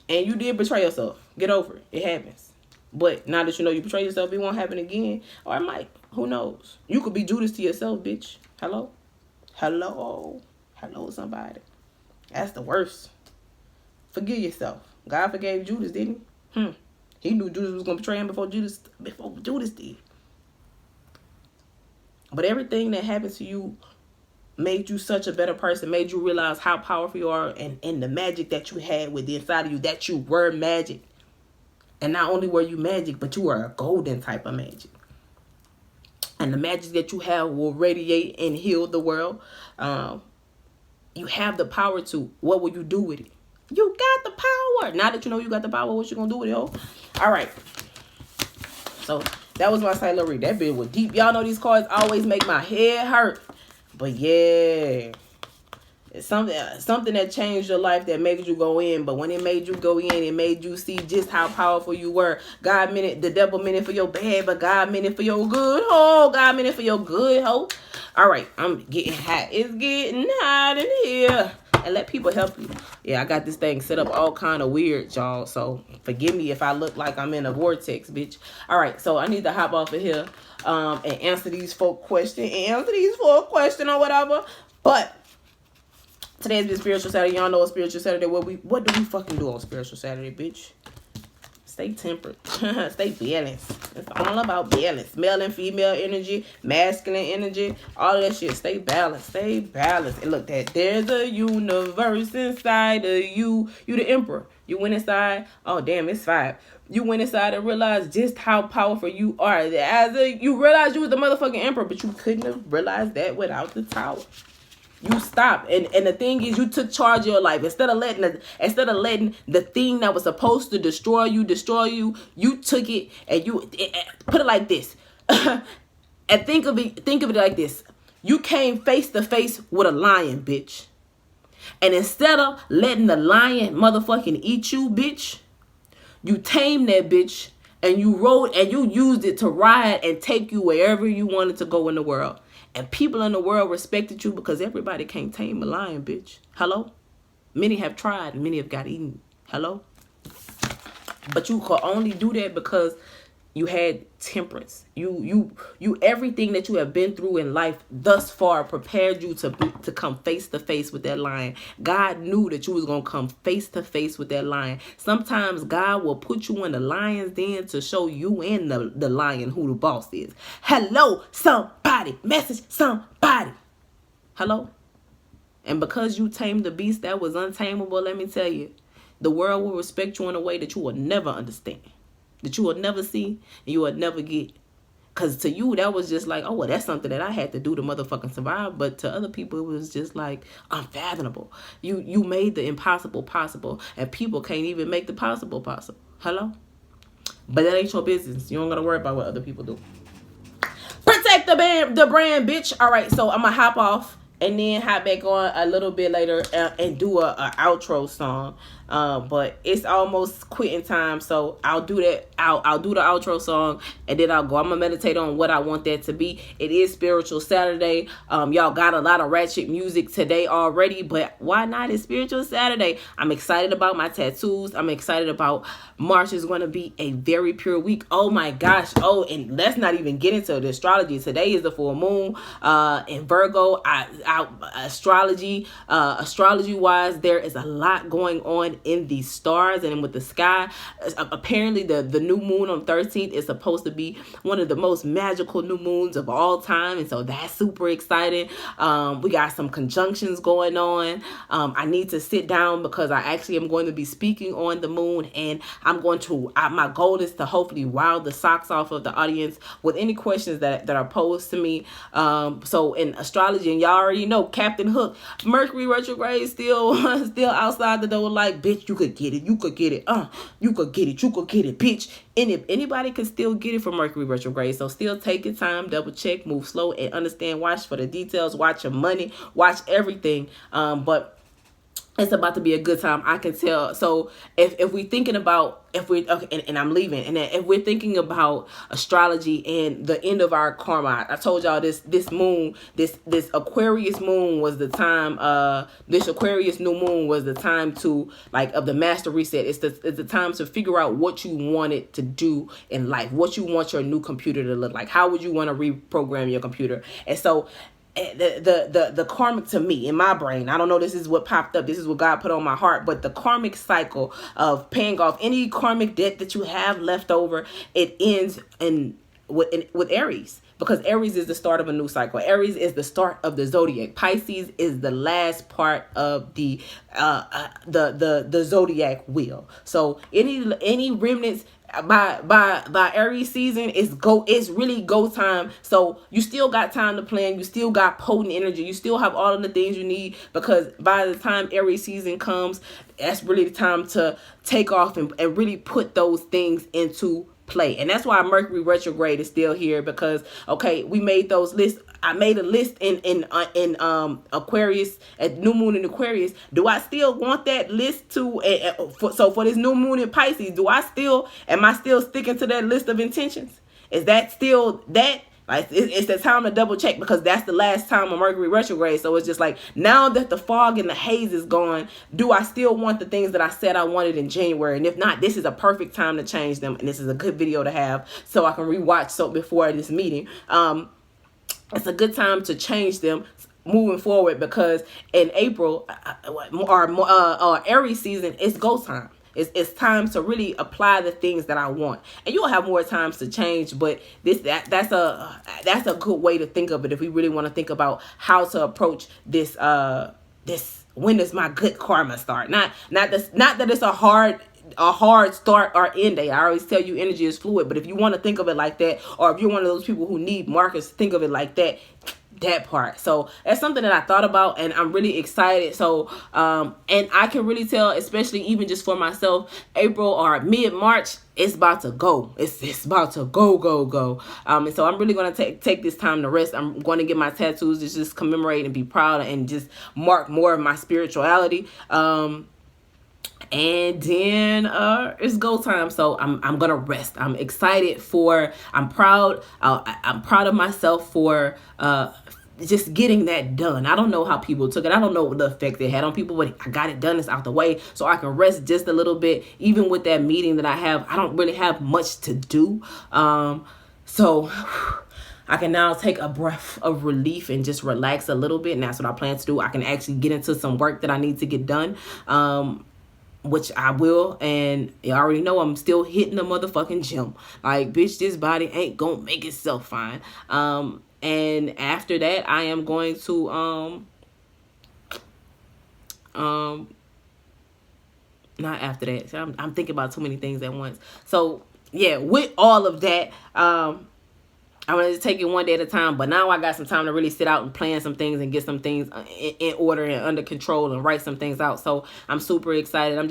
and you did betray yourself. Get over it. It happens. But now that you know you betrayed yourself, it won't happen again, or it might. Who knows? You could be Judas to yourself, bitch. Hello. Hello, somebody. That's the worst. Forgive yourself. God forgave Judas, didn't he? He knew Judas was gonna betray him before Judas did. But everything that happened to you made you such a better person, made you realize how powerful you are, and the magic that you had within inside of you, that you were magic. And not only were you magic, but you were a golden type of magic. and the magic that you have will radiate and heal the world. You have the power to. What will you do with it? You got the power. Now that you know you got the power, what you gonna do with it, ho? All right. So that was my silent read. That bit was deep. Y'all know these cards always make my head hurt. But yeah, it's something that changed your life, that made you go in. But when it made you go in, it made you see just how powerful you were. God meant it, the devil meant it for your bad, but God meant it for your good, ho. God meant it for your good, ho. All right, I'm getting hot. It's getting hot in here. And let people help you. Yeah, I got this thing set up all kind of weird, y'all. So forgive me if I look like I'm in a vortex, bitch. All right, so I need to hop off of here and answer these folk questions. Or whatever. But today's been Spiritual Saturday. Y'all know a Spiritual Saturday. What do we fucking do on Spiritual Saturday, bitch? Stay tempered. Stay balanced. It's all about balance. Male and female energy, masculine energy, all that shit. Stay balanced. Stay balanced. And look, that there's a universe inside of you. You the emperor. You went inside. Oh, damn, it's 5. You went inside and realized just how powerful you are. You realized you was the motherfucking emperor, but you couldn't have realized that without the tower. You stopped, and the thing is, you took charge of your life. Instead of letting the thing that was supposed to destroy you, you took it and you put it like this. And think of it like this: you came face to face with a lion, bitch, and instead of letting the lion motherfucking eat you, bitch, you tamed that bitch and you rode and you used it to ride and take you wherever you wanted to go in the world. And people in the world respected you because everybody can't tame a lion, bitch. Hello? Many have tried and many have got eaten. Hello? But you could only do that because you had temperance. You everything that you have been through in life thus far prepared you to come face to face with that lion. God knew that you was going to come face to face with that lion. Sometimes God will put you in the lion's den to show you and the lion who the boss is. Hello, somebody. Message somebody. Hello? And because you tamed the beast that was untamable, let me tell you, the world will respect you in a way that you will never understand, that you will never see, and you will never get. Because to you, that was just like, oh, well, that's something that I had to do to motherfucking survive. But to other people, it was just like unfathomable. You made the impossible possible, and people can't even make the possible possible. Hello? But that ain't your business. You don't got to worry about what other people do. Protect the brand, bitch. All right, so I'm going to hop off and then hop back on a little bit later and do a outro song. But it's almost quitting time, so I'll do that. I'll do the outro song and then I'll go. I'm gonna meditate on what I want that to be. It is Spiritual Saturday. Y'all got a lot of ratchet music today already, but why not? It's Spiritual Saturday. I'm excited about my tattoos. I'm excited about March is going to be a very pure week. Oh my gosh. Oh, and let's not even get into the astrology. Today is the full moon in Virgo. Astrology wise, there is a lot going on in the stars and with the sky. Apparently the new moon on 13th is supposed to be one of the most magical new moons of all time, and so that's super exciting. We got some conjunctions going on. I need to sit down because I actually am going to be speaking on the moon, and I'm going to my goal is to hopefully wow the socks off of the audience with any questions that are posed to me. So in astrology, and y'all already know Captain Hook, Mercury retrograde still outside the door, like, bitch, you could get it, you could get it, you could get it, bitch. And if anybody can still get it from Mercury retrograde, so still take your time, double check, move slow, and understand, watch for the details, watch your money, watch everything. But it's about to be a good time, I can tell. So if we're thinking about, and I'm leaving, and if we're thinking about astrology and the end of our karma, I told y'all this moon, this Aquarius moon was the time, this Aquarius new moon was the time to, like, of the master reset. It's the time to figure out what you wanted to do in life, what you want your new computer to look like. How would you want to reprogram your computer? And so the karmic, to me, in my brain, I don't know, this is what popped up, this is what God put on my heart, but the karmic cycle of paying off any karmic debt that you have left over, it ends with Aries, because Aries is the start of a new cycle. Aries is the start of the zodiac. Pisces is the last part of the zodiac wheel. So any remnants, by Aries season, it's really go time. So you still got time to plan. You still got potent energy. You still have all of the things you need, because by the time Aries season comes, that's really the time to take off and really put those things into play. And that's why Mercury retrograde is still here, because okay, we made those lists. I made a list in Aquarius, at new moon in Aquarius. Do I still want that list to so for this new moon in Pisces, am I still sticking to that list of intentions? Is that still that? Like, it's the time to double check, because that's the last time of Mercury retrograde. So it's just like, now that the fog and the haze is gone, do I still want the things that I said I wanted in January? And if not, this is a perfect time to change them. And this is a good video to have so I can rewatch so before this meeting. It's a good time to change them moving forward, because in April or Aries season, it's go time. It's time to really apply the things that I want, and you'll have more times to change. But that's a good way to think of it if we really want to think about how to approach this. When does my good karma start? Not that it's a hard start or end date. I always tell you energy is fluid, but if you want to think of it like that, or if you're one of those people who need markers, think of it like that. That part. So that's something that I thought about, and I'm really excited. So and I can really tell, especially even just for myself, April or mid-March, it's about to go. It's about to go. And so I'm really going to take this time to rest. I'm going to get my tattoos to just commemorate and be proud and just mark more of my spirituality. And then it's go time. So I'm gonna rest. I'm excited I'm proud of myself for just getting that done. I don't know how people took it. I don't know what the effect it had on people, but I got it done. It's out the way, so I can rest just a little bit. Even with that meeting that I have, I don't really have much to do. So I can now take a breath of relief and just relax a little bit. And that's what I plan to do. I can actually get into some work that I need to get done. Which I will, and you already know I'm still hitting the motherfucking gym. Like, bitch, this body ain't gonna make itself fine. And after that, I am going to not after that. So I'm thinking about too many things at once. So yeah, with all of that, I'm going to take it one day at a time, but now I got some time to really sit out and plan some things and get some things in order and under control and write some things out. So I'm super excited. I'm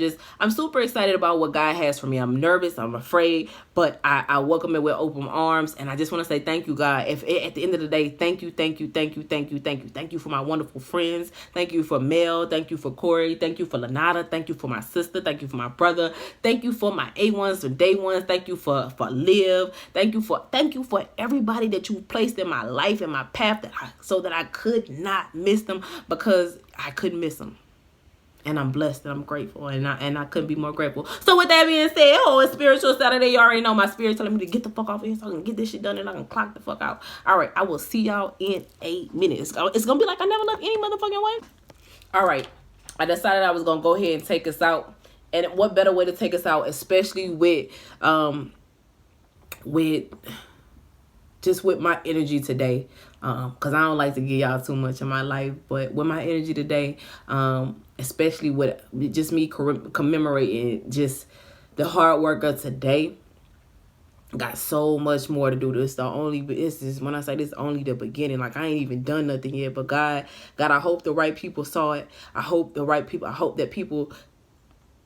super excited about what God has for me. I'm nervous. I'm afraid, but I welcome it with open arms. And I just want to say thank you, God. At the end of the day, thank you for my wonderful friends. Thank you for Mel. Thank you for Corey. Thank you for Lanata. Thank you for my sister. Thank you for my brother. Thank you for my A1s or day ones. Thank you for Liv. Thank you for everybody that you placed in my life and my path so that I could not miss them, because I couldn't miss them. And I'm blessed and I'm grateful, and I couldn't be more grateful. So with that being said, it's Spiritual Saturday. You already know my spirit telling me to get the fuck off here so I can get this shit done and I can clock the fuck out. All right, I will see y'all in a minute. It's gonna be like I never left any motherfucking way. All right, I decided I was gonna go ahead and take us out. And what better way to take us out, especially with my energy today, because I don't like to give y'all too much in my life, but with my energy today, especially with just me commemorating just the hard work of today. Got so much more to do. This is when I say this, only the beginning. Like, I ain't even done nothing yet, but God, I hope the right people saw it. I hope that people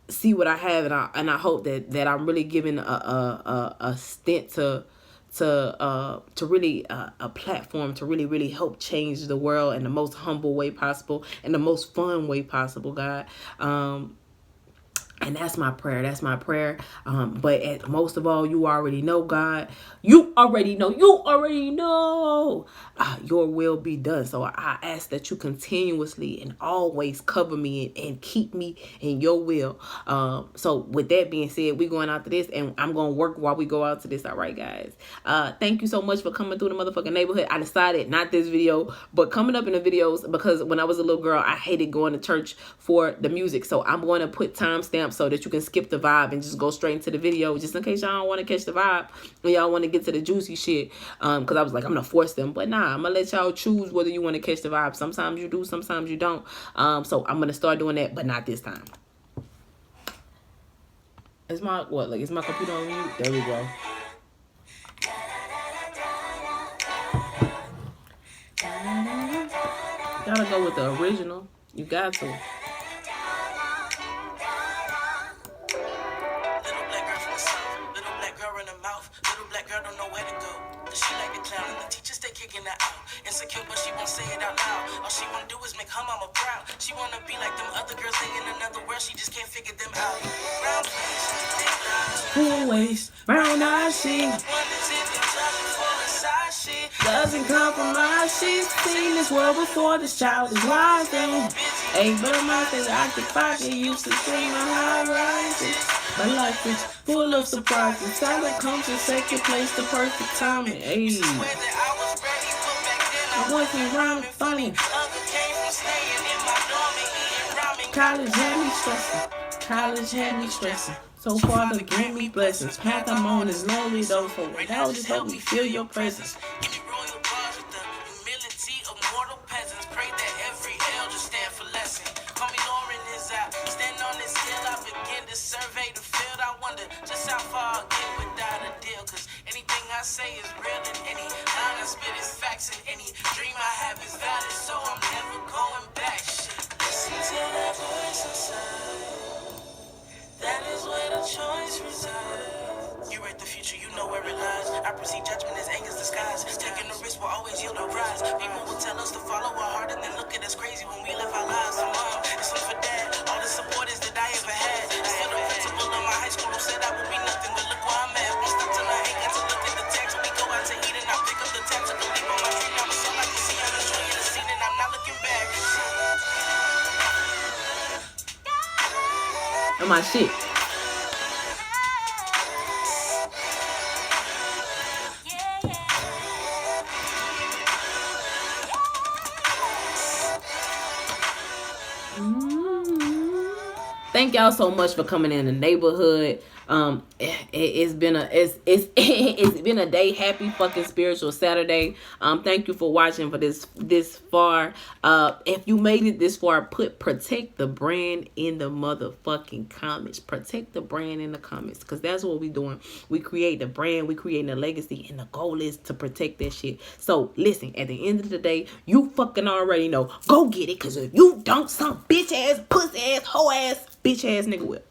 see what I have, and I hope that I'm really giving a stint to really a platform to really help change the world in the most humble way possible, and the most fun way possible, God. And that's my prayer. But most of all, you already know, God. You already know. Your will be done. So I ask that you continuously and always cover me and keep me in your will. So with that being said, we're going out to this, and I'm going to work while we go out to this. All right, guys. Thank you so much for coming through the motherfucking neighborhood. I decided, not this video, but coming up in the videos, because when I was a little girl, I hated going to church for the music. So I'm going to put timestamps so that you can skip the vibe and just go straight into the video, just in case y'all don't want to catch the vibe and y'all want to get to the juicy shit. Because I was like, I'm gonna force them, but nah, I'm gonna let y'all choose whether you want to catch the vibe. Sometimes you do, sometimes you don't. So I'm gonna start doing that, but not this time. Is my what? Like, is my computer on mute? There we go. Gotta go with the original. You got to. Little black girl from the south, little black girl in the mouth, little black girl don't know where to go. She like the clown and the teachers they kicking her out. Insecure but she won't say it out loud. All she wanna do is make her mama proud. She wanna be like them other girls, they in another world, she just can't figure them out. Brown face, big eyes, Full waist, brown eyes, she one that's in the top for the side shit. doesn't compromise. She's seen this world before. This child is wise and ain't but a mouth is occupied. She used to dream of high rises. My life is full of surprises. Silent comes in second place, the perfect timing. Ayy. Swear that I was ready, but back then I wasn't rhyming funny. Uncle came from staying in my dorm and eating ramen. College had me stressing. College had me stressing. So Father, grant me blessings. Path I'm on is lonely though. So without just help me feel your presence. Give me royal bars with the humility of mortal peasants. Pray that every L just stand for lesson. Call me Lauren is out. Stand on this hill, I begin to survey the field. I wonder just how far I'll get without a deal. Cause anything I say is real and any line I spit is facts. And any dream I have is valid. So I'm never going back. Shit. Listen to that voice inside. That is where the choice resides. You write the future, you know where it lies. I perceive judgment as anger's disguise. Taking the risk will always yield a rise. People will tell us to follow our heart and then look at us crazy when we live our lives. So mom, it's not for dad. All the support is that I ever had. It's for the principal of my high school who said I would be nothing, but look where I'm at. Won't stop till I ain't got to look at the text. When we go out to eat and I pick up the tab to the leap on my dream. Now it's all I can see. I'm enjoying the scene and I'm not looking back. And my shit. Thank y'all so much for coming in the neighborhood. It's been a day. Happy fucking spiritual Saturday. Thank you for watching for this far. If you made it this far, protect the brand in the motherfucking comments. Protect the brand in the comments, because that's what we doing. We create the brand, we creating a legacy, and the goal is to protect that shit. So listen, at the end of the day, you fucking already know. Go get it, because if you don't, some bitch ass, pussy ass, hoe ass, bitch ass nigga will.